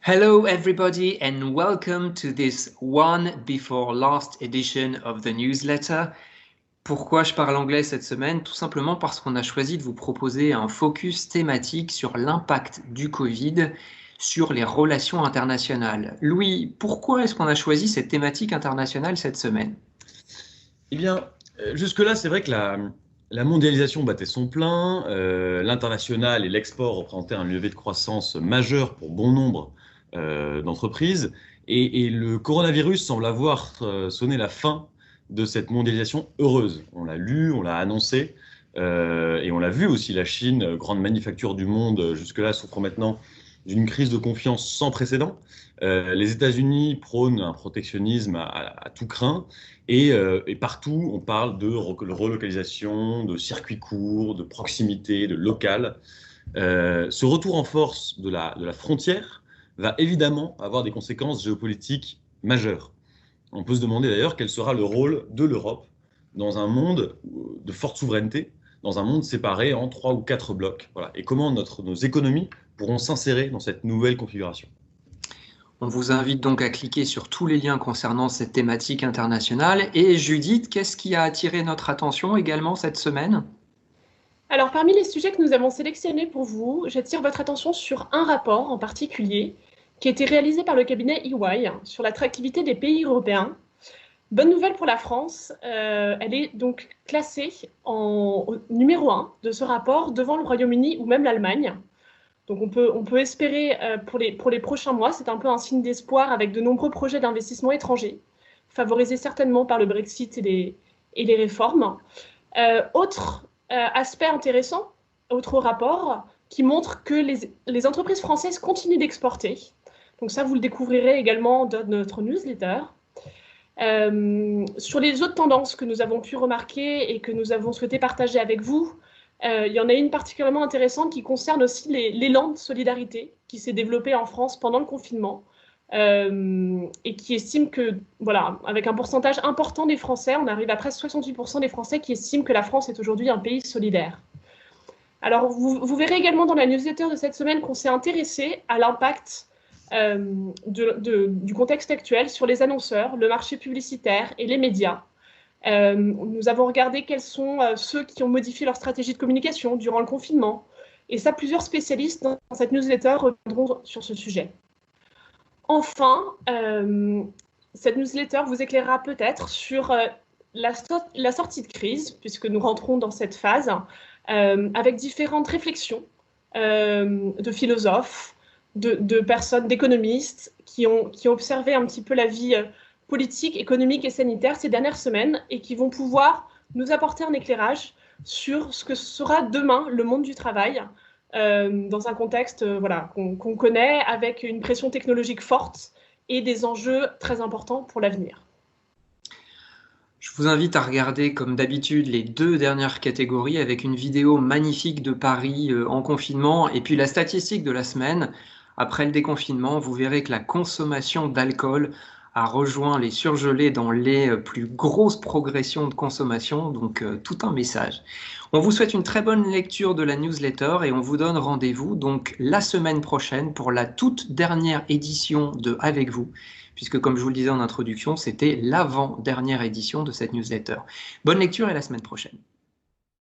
Hello, everybody, and welcome to this one before last edition of the newsletter. Pourquoi je parle anglais cette semaine? Tout simplement parce qu'on a choisi de vous proposer un focus thématique sur l'impact du Covid sur les relations internationales. Louis, pourquoi est-ce qu'on a choisi cette thématique internationale cette semaine? Eh bien, jusque-là, c'est vrai que la mondialisation battait son plein, l'international et l'export représentaient un levier de croissance majeur pour bon nombre d'entreprises, et le coronavirus semble avoir sonné la fin de cette mondialisation heureuse. On l'a lu, on l'a annoncé, et on l'a vu aussi, la Chine, grande manufacture du monde, jusque-là souffre maintenant d'une crise de confiance sans précédent. Les États-Unis prônent un protectionnisme à tout crin, et partout on parle de relocalisation, de circuits courts, de proximité, de local. Ce retour en force de la frontière va évidemment avoir des conséquences géopolitiques majeures. On peut se demander d'ailleurs quel sera le rôle de l'Europe dans un monde de forte souveraineté, dans un monde séparé en 3 ou 4 blocs. Voilà. Et comment nos économies pourront s'insérer dans cette nouvelle configuration. On vous invite donc à cliquer sur tous les liens concernant cette thématique internationale. Et Judith, qu'est-ce qui a attiré notre attention également cette semaine? Alors, parmi les sujets que nous avons sélectionnés pour vous, j'attire votre attention sur un rapport en particulier qui a été réalisé par le cabinet EY sur l'attractivité des pays européens. Bonne nouvelle pour la France, elle est donc classée au numéro 1 de ce rapport devant le Royaume-Uni ou même l'Allemagne. Donc on peut espérer pour les prochains mois, c'est un peu un signe d'espoir avec de nombreux projets d'investissement étrangers, favorisés certainement par le Brexit et les réformes. Autre aspect intéressant, autre rapport, qui montre que les entreprises françaises continuent d'exporter. Donc ça, vous le découvrirez également dans notre newsletter. Sur les autres tendances que nous avons pu remarquer et que nous avons souhaité partager avec vous, il y en a une particulièrement intéressante qui concerne aussi l'élan de solidarité qui s'est développé en France pendant le confinement et qui estime que, voilà, avec un pourcentage important des Français, on arrive à presque 68% des Français qui estiment que la France est aujourd'hui un pays solidaire. Alors, vous verrez également dans la newsletter de cette semaine qu'on s'est intéressé à l'impact du contexte actuel sur les annonceurs, le marché publicitaire et les médias. Nous avons regardé quels sont ceux qui ont modifié leur stratégie de communication durant le confinement. Et ça, plusieurs spécialistes dans cette newsletter reviendront sur ce sujet. Enfin, cette newsletter vous éclairera peut-être sur la sortie de crise, puisque nous rentrons dans cette phase, avec différentes réflexions de philosophes, de personnes, d'économistes qui ont observé un petit peu la vie politique, économique et sanitaire ces dernières semaines et qui vont pouvoir nous apporter un éclairage sur ce que sera demain le monde du travail dans un contexte voilà, qu'on connaît avec une pression technologique forte et des enjeux très importants pour l'avenir. Je vous invite à regarder, comme d'habitude, les 2 dernières catégories avec une vidéo magnifique de Paris en confinement et puis la statistique de la semaine. Après le déconfinement, vous verrez que la consommation d'alcool a rejoint les surgelés dans les plus grosses progressions de consommation, donc tout un message. On vous souhaite une très bonne lecture de la newsletter et on vous donne rendez-vous donc la semaine prochaine pour la toute dernière édition de Avec vous, puisque comme je vous le disais en introduction, c'était l'avant-dernière édition de cette newsletter. Bonne lecture et à la semaine prochaine.